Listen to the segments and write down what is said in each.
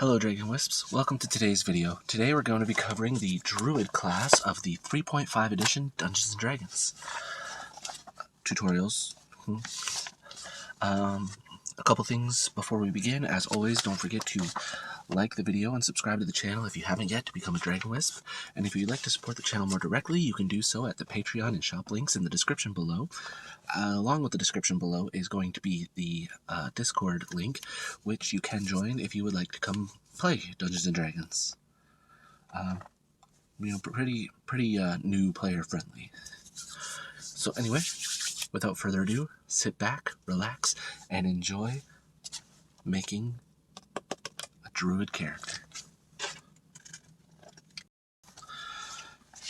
Hello Dragon Wisps, welcome to today's video. Today we're going to be covering the Druid class of the 3.5 edition Dungeons & Dragons. Tutorials. A couple things before we begin. As always, don't forget to like the video and subscribe to the channel if you haven't yet to become a Dragon Wisp. And if you'd like to support the channel more directly, you can do so at the Patreon and shop links in the description below. Along with the description below is going to be the Discord link, which you can join if you would like to come play Dungeons & Dragons. Pretty new player friendly. So anyway, without further ado, sit back, relax, and enjoy making a druid character.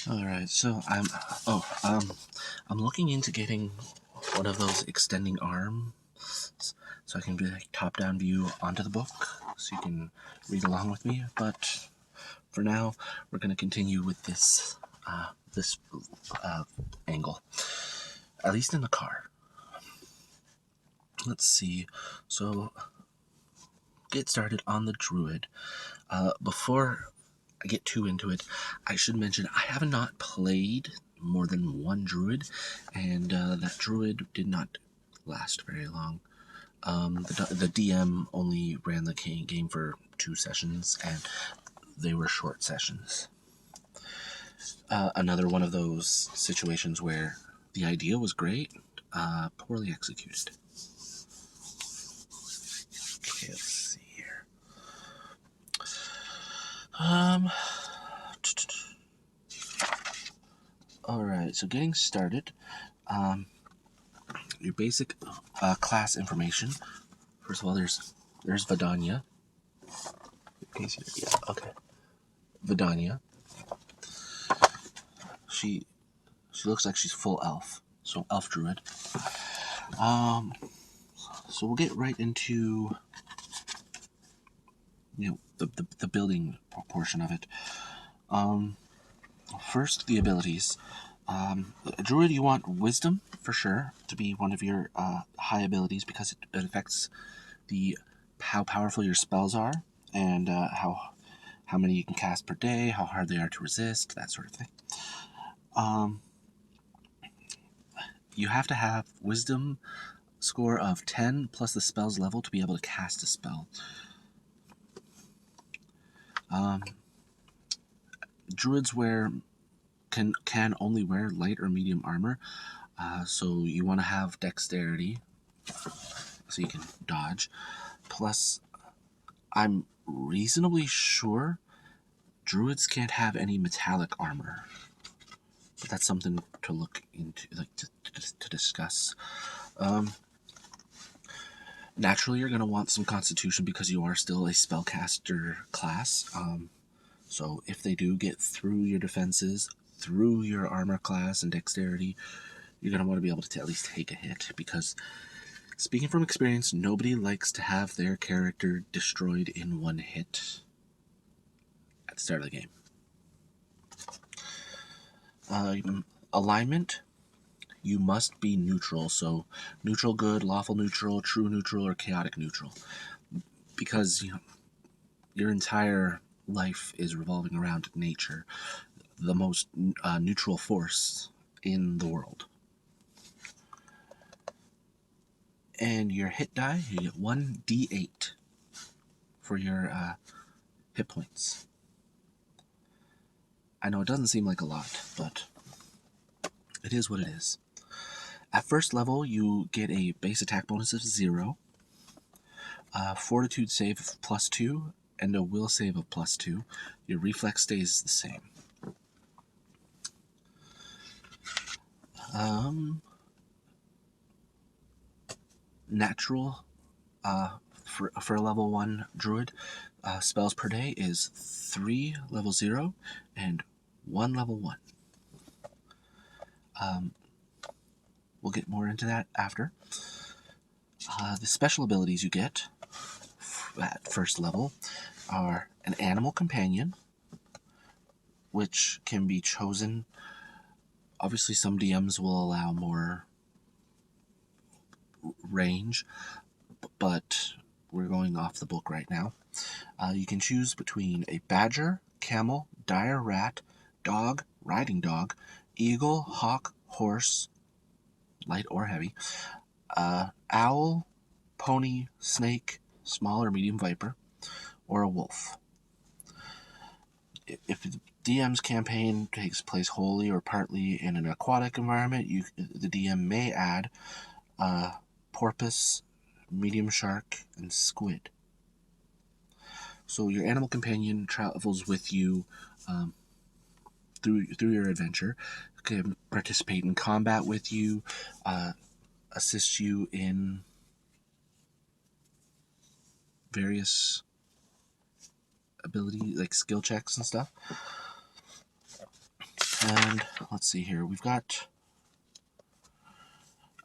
Alright, so I'm looking into getting one of those extending arms so I can do like top-down view onto the book so you can read along with me, but for now we're going to continue with this angle, at least in the car. Let's see, so get started on the druid. Before I get too into it, I should mention I have not played more than one druid, and that druid did not last very long. The DM only ran the game for 2 sessions, and they were short sessions. Another one of those situations where the idea was great, poorly executed. Okay, let's see here. Alright, so getting started, your basic class information. First of all, there's Vidania. Yeah, okay. Vidania. She looks like she's full elf, so elf druid. So we'll get right into the building portion of it. First, the abilities. A druid, you want wisdom for sure to be one of your high abilities because it affects how powerful your spells are and how many you can cast per day, how hard they are to resist, that sort of thing. You have to have wisdom score of 10 plus the spell's level to be able to cast a spell. Druids can only wear light or medium armor, so you want to have dexterity so you can dodge. Plus, I'm reasonably sure druids can't have any metallic armor, but that's something to look into, like to discuss. Naturally, you're going to want some constitution because you are still a spellcaster class. So if they do get through your defenses, through your armor class and dexterity, you're going to want to be able to at least take a hit, because speaking from experience, nobody likes to have their character destroyed in one hit at the start of the game. Alignment, you must be neutral, so neutral good, lawful neutral, true neutral, or chaotic neutral, because your entire life is revolving around nature, the most neutral force in the world. And your hit die, you get 1d8 for your hit points. I know it doesn't seem like a lot, but it is what it is. At first level, you get a base attack bonus of 0, fortitude save of +2, and a will save of +2. Your reflex stays the same. Natural for a level 1 druid, spells per day is 3 level 0 and 1 level 1. We'll get more into that after. The special abilities you get at first level are an animal companion, which can be chosen. Obviously, some DMs will allow more range, but we're going off the book right now. You can choose between a badger, camel, dire rat, dog, riding dog, eagle, hawk, horse, light or heavy, owl, pony, snake, small or medium viper, or a wolf. If the DM's campaign takes place wholly or partly in an aquatic environment, the DM may add porpoise, medium shark, and squid. So your animal companion travels with you through your adventure, can participate in combat with you, assist you in various ability, like skill checks and stuff. And let's see here, we've got,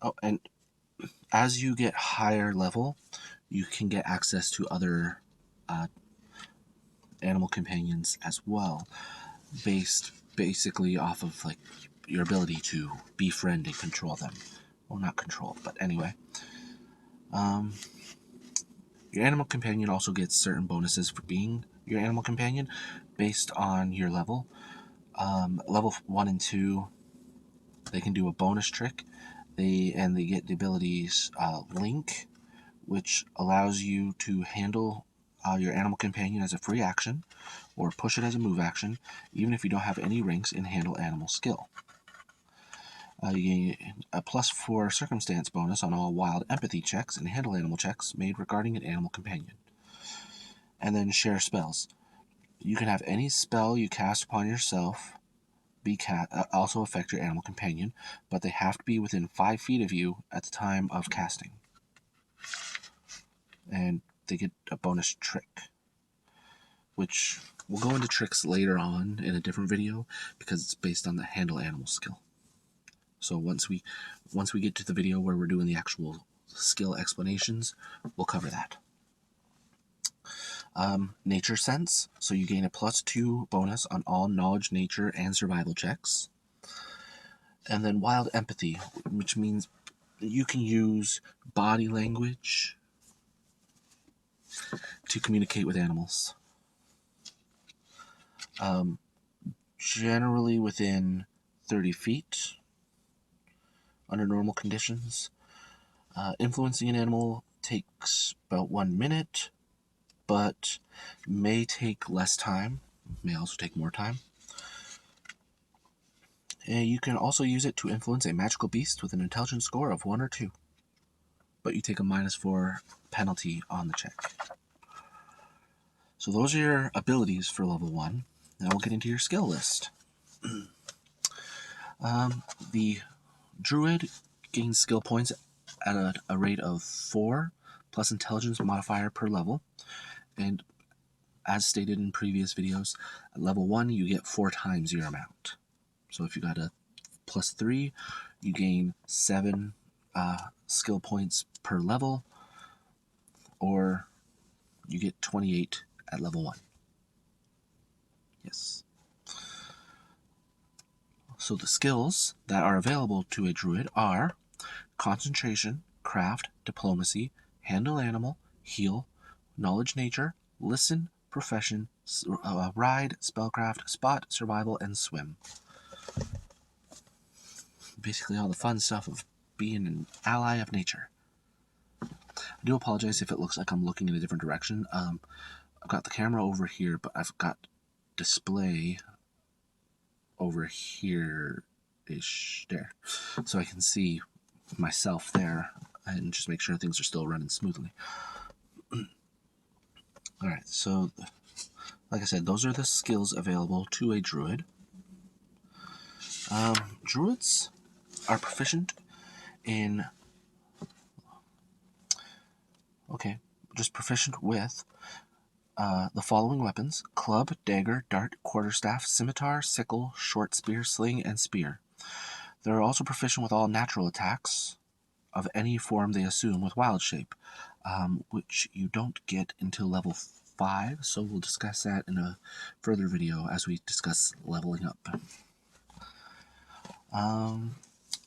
oh, and as you get higher level, you can get access to other animal companions as well, based basically off of like your ability to befriend and control them. Well, not control, but anyway. Your animal companion also gets certain bonuses for being your animal companion based on your level. Level 1 and 2, they can do a bonus trick. They get the abilities Link, which allows you to handle your animal companion as a free action, or push it as a move action, even if you don't have any ranks in handle animal skill. You gain a +4 circumstance bonus on all wild empathy checks and handle animal checks made regarding an animal companion. And then share spells. You can have any spell you cast upon yourself also affect your animal companion, but they have to be within 5 feet of you at the time of casting. And they get a bonus trick, which we'll go into tricks later on in a different video because it's based on the handle animal skill. So once we get to the video where we're doing the actual skill explanations, we'll cover that. Nature sense, so you gain a +2 bonus on all knowledge, nature, and survival checks. And then wild empathy, which means you can use body language to communicate with animals. Generally within 30 feet under normal conditions. Influencing an animal takes about 1 minute, but may take less time, may also take more time. And you can also use it to influence a magical beast with an intelligence score of 1 or 2, but you take a -4 penalty on the check. So those are your abilities for level 1. Now we'll get into your skill list. The druid gains skill points at a rate of 4 plus intelligence modifier per level, and as stated in previous videos, at level 1 you get 4 times your amount. So if you got a +3, you gain 7 skill points per level, or you get 28 at level 1. Yes. So the skills that are available to a druid are concentration, craft, diplomacy, handle animal, heal, knowledge nature, listen, profession, ride, spellcraft, spot, survival, and swim. Basically all the fun stuff of being an ally of nature. I do apologize if it looks like I'm looking in a different direction. I've got the camera over here, but I've got display over here-ish there. So I can see myself there and just make sure things are still running smoothly. Alright, so like I said, those are the skills available to a druid. Druids are proficient in proficient with the following weapons: club, dagger, dart, quarterstaff, scimitar, sickle, short spear, sling, and spear. They're also proficient with all natural attacks of any form they assume with wild shape, which you don't get until level 5, so we'll discuss that in a further video as we discuss leveling up.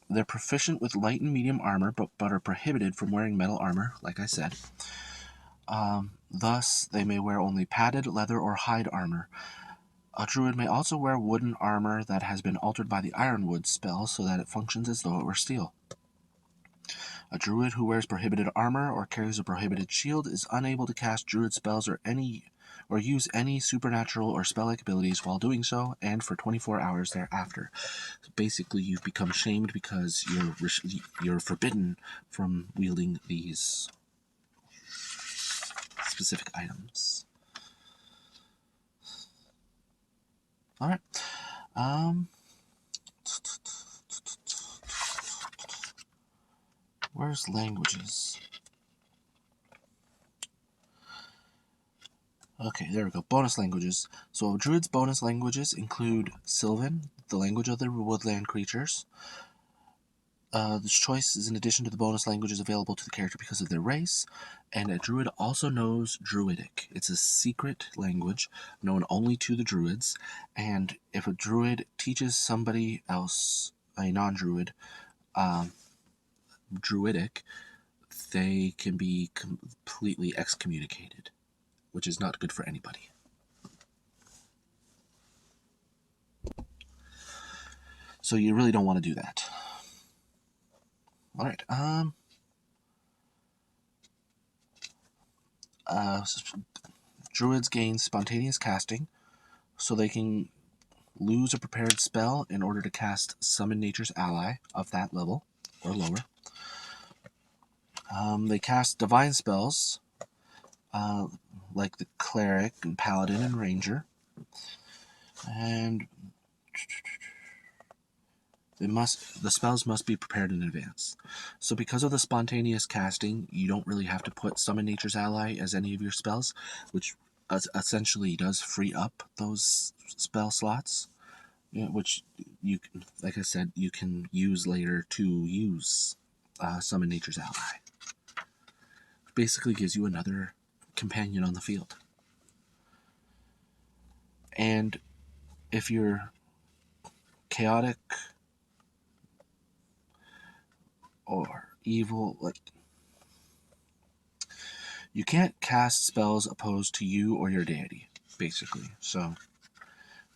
They're proficient with light and medium armor, but are prohibited from wearing metal armor, like I said. Thus, they may wear only padded leather or hide armor. A druid may also wear wooden armor that has been altered by the Ironwood spell so that it functions as though it were steel. A druid who wears prohibited armor or carries a prohibited shield is unable to cast druid spells or use any supernatural or spell-like abilities while doing so, and for 24 hours thereafter. So basically, you've become shamed because you're forbidden from wielding these specific items. All right. Where's languages? Okay, there we go. Bonus languages. So Druid's bonus languages include Sylvan, the language of the woodland creatures. This choice is in addition to the bonus languages available to the character because of their race, and a Druid also knows Druidic. It's a secret language known only to the Druids, and if a Druid teaches somebody else, a non-Druid, Druidic, they can be completely excommunicated, which is not good for anybody. So you really don't want to do that. Alright, Druids gain spontaneous casting, so they can lose a prepared spell in order to cast Summon Nature's Ally of that level, or lower. They cast divine spells, like the Cleric and Paladin and Ranger. And the spells must be prepared in advance. So because of the spontaneous casting, you don't really have to put Summon Nature's Ally as any of your spells, which essentially does free up those spell slots, which you can, like I said, you can use later to use Summon Nature's Ally. It basically gives you another companion on the field. And if you're chaotic or evil, like, you can't cast spells opposed to you or your deity, basically. So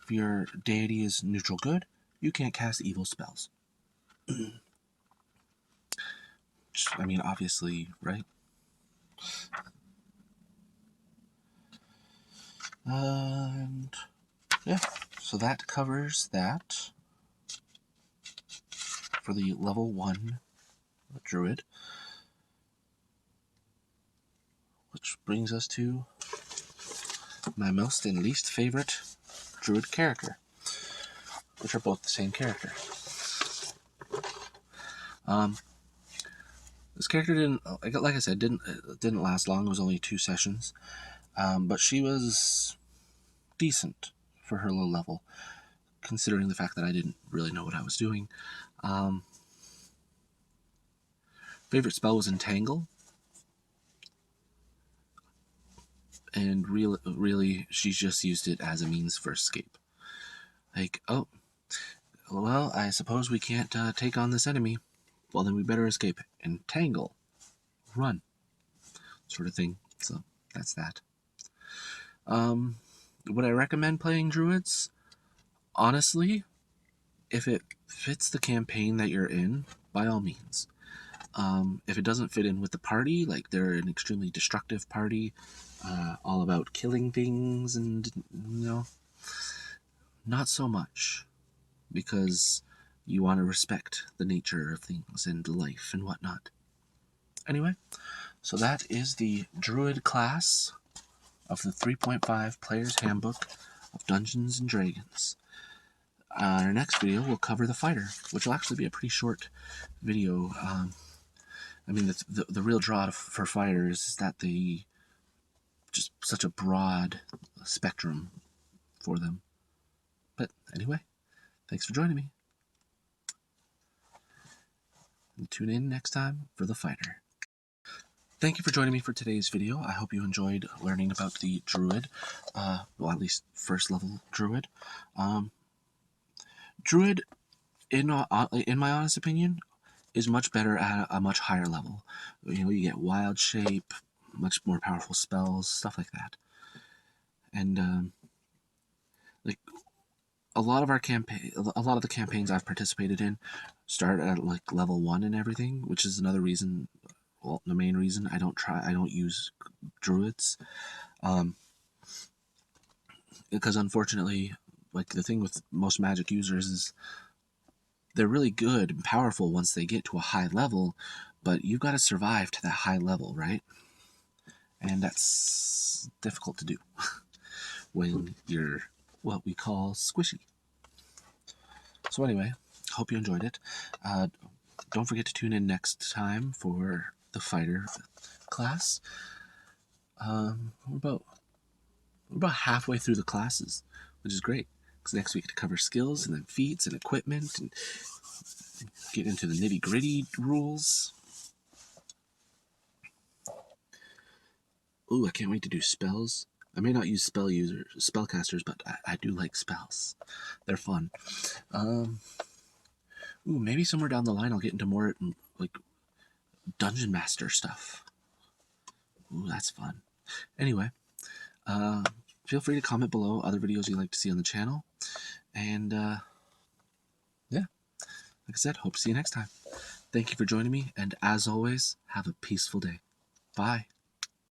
if your deity is neutral good, you can't cast evil spells. I mean, obviously, right? And yeah, so that covers that for the level 1 Druid. Which brings us to my most and least favorite Druid character, which are both the same character. This character didn't, like I said, didn't last long. It was only 2 sessions, but she was decent for her low level, considering the fact that I didn't really know what I was doing. Favorite spell was Entangle, and really, she just used it as a means for escape. Like, oh, well, I suppose we can't take on this enemy. Well, then we better escape. Entangle. Run. Sort of thing. So, that's that. Would I recommend playing Druids? Honestly, if it fits the campaign that you're in, by all means. If it doesn't fit in with the party, like they're an extremely destructive party, all about killing things and, not so much. Because you want to respect the nature of things and life and whatnot. Anyway, so that is the Druid class of the 3.5 Player's Handbook of Dungeons & Dragons. Our next video will cover the Fighter, which will actually be a pretty short video. I mean, the real draw for Fighters is that they just such a broad spectrum for them. But anyway, thanks for joining me. And tune in next time for the Fighter. Thank you for joining me for today's video. I hope you enjoyed learning about the Druid, well, at least first level Druid. Druid, in my honest opinion, is much better at a much higher level. You get wild shape, much more powerful spells, stuff like that. And like a lot of the campaigns I've participated in start at like level 1 and everything, which is another reason, well, the main reason I don't use druids, because unfortunately, like the thing with most magic users is they're really good and powerful once they get to a high level, but you've got to survive to that high level, right? And that's difficult to do when you're what we call squishy. So anyway, hope you enjoyed it. Don't forget to tune in next time for the fighter class. We're about halfway through the classes, which is great, because next we get to cover skills and then feats and equipment and get into the nitty-gritty rules. Ooh, I can't wait to do spells. I may not use spellcasters, but I do like spells. They're fun. Ooh, maybe somewhere down the line I'll get into more like dungeon master stuff. Ooh, that's fun. Anyway, feel free to comment below other videos you'd like to see on the channel. And yeah, like I said, hope to see you next time. Thank you for joining me, and as always, have a peaceful day. Bye.